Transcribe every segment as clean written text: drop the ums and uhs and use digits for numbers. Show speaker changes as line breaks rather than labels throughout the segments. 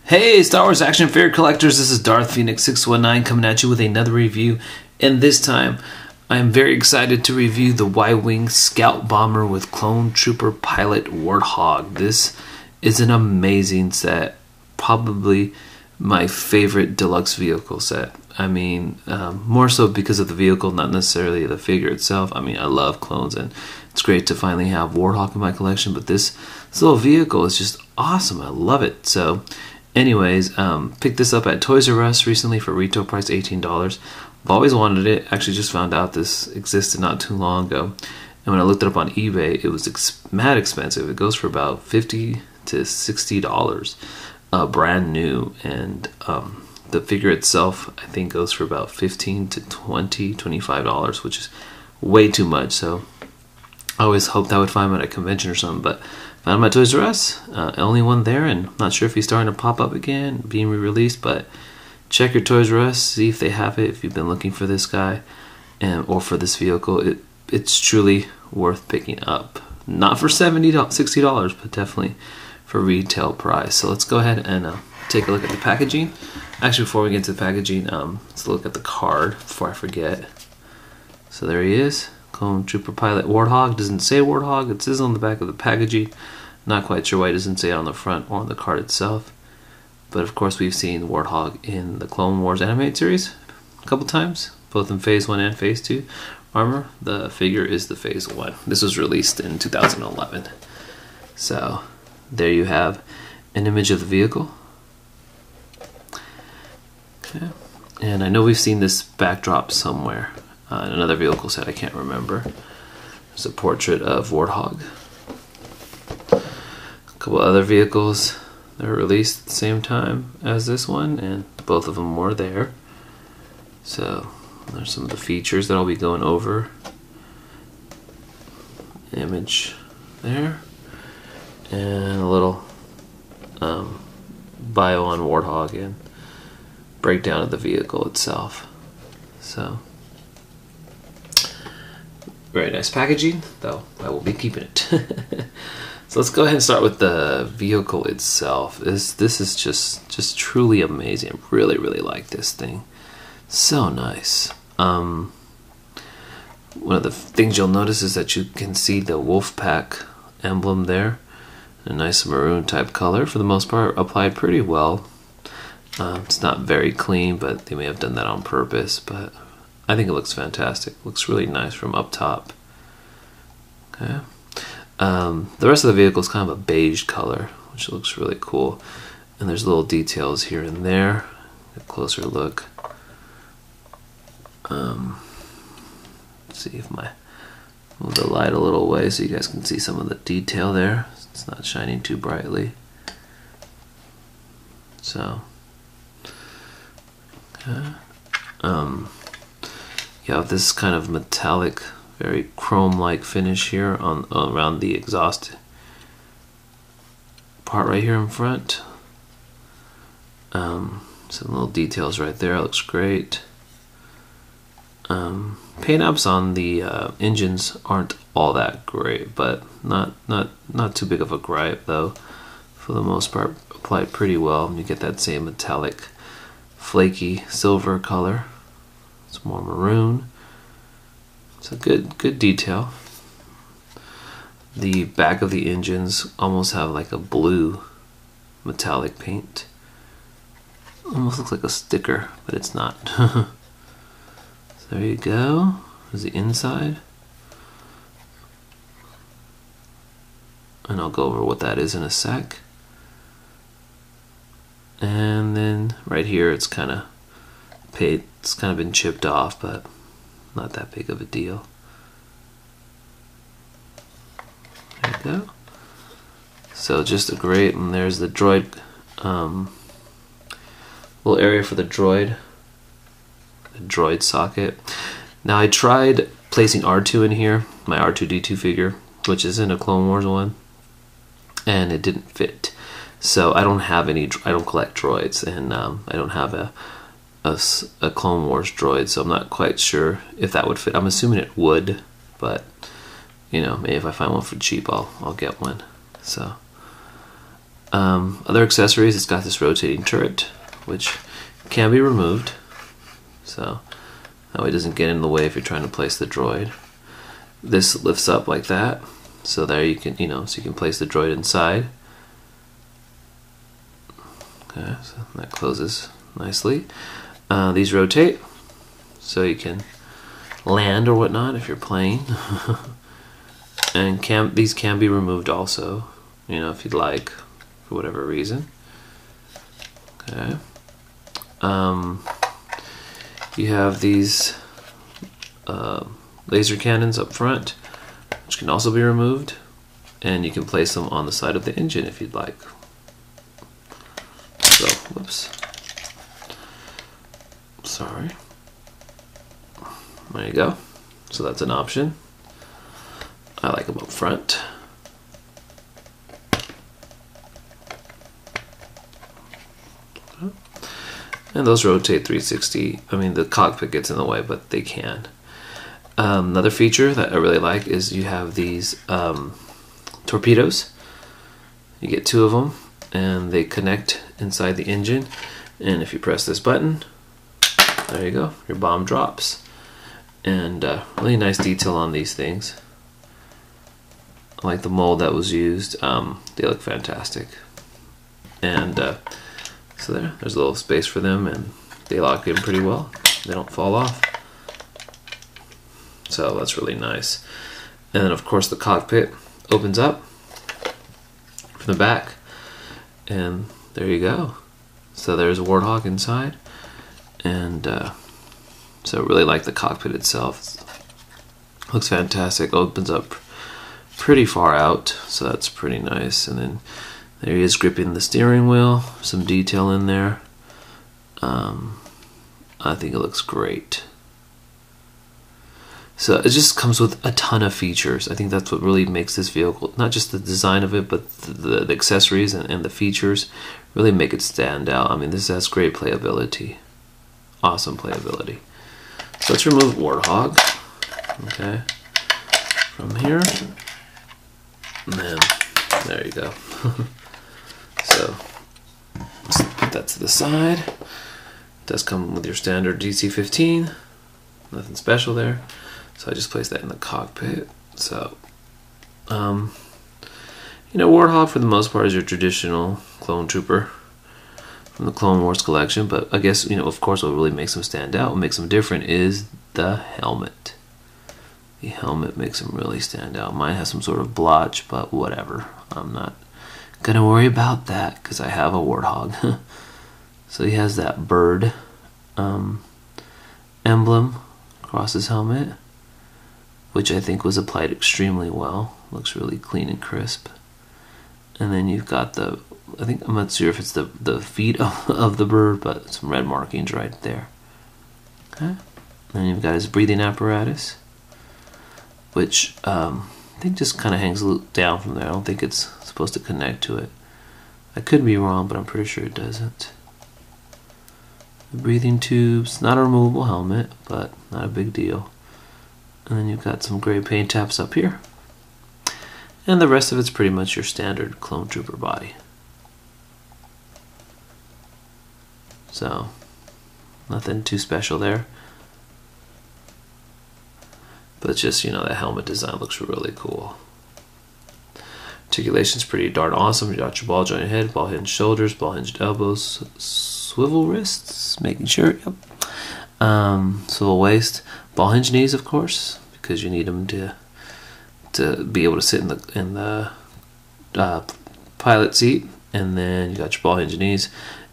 Hey, Star Wars action figure collectors, this is Darth Phoenix 619 coming at you with another review, and this time I am very excited to review the Y-Wing Scout Bomber with Clone Pilot Warthog. This is an amazing set, probably my favorite deluxe vehicle set. I mean, more so because of the vehicle, not necessarily the figure itself. I mean, I love clones, and it's great to finally have Warthog in my collection, but this little vehicle is just awesome. I love it. So anyways, picked this up at Toys R Us recently for retail price $18. I've always wanted it. Actually just found out this existed not too long ago. And when I looked it up on eBay, it was mad expensive. It goes for about $50 to $60 brand new. And the figure itself, I think, goes for about $15 to $25, which is way too much. So I always hoped I would find him at a convention or something, but found him at Toys R Us. Only one there, and not sure if he's starting to pop up again, being re-released, but check your Toys R Us, see if they have it, if you've been looking for this guy or for this vehicle. It's truly worth picking up. Not for $70, $60, but definitely for retail price. So let's go ahead and take a look at the packaging. Actually, before we get to the packaging, let's look at the card before I forget. So there he is. Clone Pilot Warthog. Doesn't say Warthog, it says on the back of the packaging. Not quite sure why it doesn't say it on the front or on the card itself. But of course we've seen Warthog in the Clone Wars animated series a couple times, both in Phase 1 and Phase 2 armor. The figure is the Phase 1. This was released in 2011. So there you have an image of the vehicle. Okay. And I know we've seen this backdrop somewhere. In another vehicle set, I can't remember. There's a portrait of Warthog. A couple other vehicles that were released at the same time as this one, and both of them were there. So there's some of the features that I'll be going over. Image there, and a little bio on Warthog and breakdown of the vehicle itself. So very nice packaging, though I will be keeping it. So let's go ahead and start with the vehicle itself. This is just truly amazing. I really like this thing. So nice. One of the things you'll notice is that you can see the Wolfpack emblem there. A nice maroon type color, for the most part, applied pretty well. It's not very clean, but they may have done that on purpose, but I think it looks fantastic. Looks really nice from up top. Okay. The rest of the vehicle is kind of a beige color, which looks really cool. And there's little details here and there. A closer look. Let's see if move the light a little away so you guys can see some of the detail there. It's not shining too brightly. So, okay. You have this kind of metallic, very chrome-like finish here around the exhaust part right here in front. Some little details right there. It looks great. Paint apps on the engines aren't all that great, but not too big of a gripe though. For the most part, applied pretty well. You get that same metallic, flaky silver color. It's more maroon. It's a good detail. The back of the engines almost have like a blue metallic paint. Almost looks like a sticker, but it's not. So there you go. There's the inside. And I'll go over what that is in a sec. And then right here it's kind of been chipped off, but not that big of a deal. There you go. So just a great, and there's the droid, little area for the droid socket. Now I tried placing R2 in here, my R2-D2 figure, which is in a Clone Wars one, and it didn't fit. So I don't have any, I don't collect droids, and I don't have a Clone Wars droid, so I'm not quite sure if that would fit. I'm assuming it would, but you know, maybe if I find one for cheap, I'll get one. So Other accessories, it's got this rotating turret, which can be removed, so that way it doesn't get in the way if you're trying to place the droid. This lifts up like that, so there you can, so you can place the droid inside. Okay, so that closes nicely. These rotate, so you can land or whatnot if you're playing. And these can be removed also, if you'd like, for whatever reason. Okay. You have these laser cannons up front, which can also be removed, and you can place them on the side of the engine if you'd like. So, whoops. Sorry. There you go. So that's an option. I like them up front. And those rotate 360. I mean, the cockpit gets in the way, but they can. Another feature that I really like is you have these torpedoes. You get 2 of them, and they connect inside the engine. And if you press this button, there you go, your bomb drops. And really nice detail on these things. I like the mold that was used. They look fantastic. And so there's a little space for them, and they lock in pretty well. They don't fall off. So that's really nice. And then of course the cockpit opens up from the back, and there you go. So there's a Warthog inside, and so I really like the cockpit itself. Looks fantastic. Opens up pretty far out, so that's pretty nice. And then there he is gripping the steering wheel. Some detail in there. I think it looks great. So it just comes with a ton of features. I think that's what really makes this vehicle, not just the design of it, but the accessories and the features really make it stand out. I mean, this has great playability. Awesome playability. So let's remove Warthog. Okay. From here. And then, there you go. So let's put that to the side. It does come with your standard DC-15. Nothing special there. So I just placed that in the cockpit. So, Warthog for the most part is your traditional clone trooper from the Clone Wars collection. But I guess, of course, what really makes them stand out, what makes them different is the helmet. The helmet makes them really stand out. Mine has some sort of blotch, but whatever. I'm not gonna worry about that because I have a Warthog. So he has that bird emblem across his helmet, which I think was applied extremely well. Looks really clean and crisp. And then you've got I'm not sure if it's the feet of the bird, but some red markings right there. Okay. Then you've got his breathing apparatus, which I think just kind of hangs down from there. I don't think it's supposed to connect to it. I could be wrong, but I'm pretty sure it doesn't. The breathing tubes, not a removable helmet, but not a big deal. And then you've got some gray paint taps up here. And the rest of it's pretty much your standard clone trooper body. So, nothing too special there. But just, the helmet design looks really cool. Articulation's pretty darn awesome. You got your ball jointed head, ball hinged shoulders, ball hinged elbows, swivel wrists, making sure, yep. Swivel waist, ball hinged knees, of course, because you need them to be able to sit in the pilot seat. And then you got your ball hinged knees,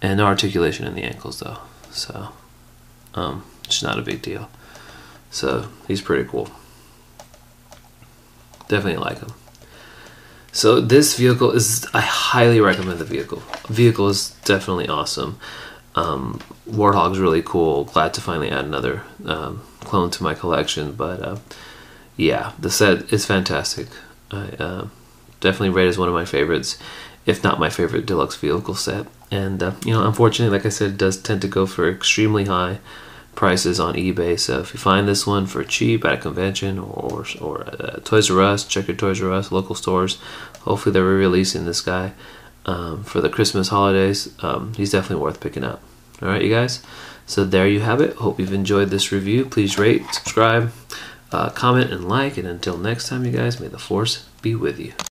and no articulation in the ankles though. So, it's not a big deal. So he's pretty cool. Definitely like him. So this vehicle I highly recommend the vehicle. The vehicle is definitely awesome. Warthog's really cool. Glad to finally add another clone to my collection. But yeah, the set is fantastic. I definitely rate as one of my favorites, if not my favorite deluxe vehicle set. And unfortunately, like I said, it does tend to go for extremely high prices on eBay. So if you find this one for cheap at a convention or Toys R Us, check your Toys R Us, local stores. Hopefully they're re-releasing this guy. for the Christmas holidays. He's definitely worth picking up. All right, you guys. So there you have it. Hope you've enjoyed this review. Please rate, subscribe, comment, and like. And until next time, you guys, may the force be with you.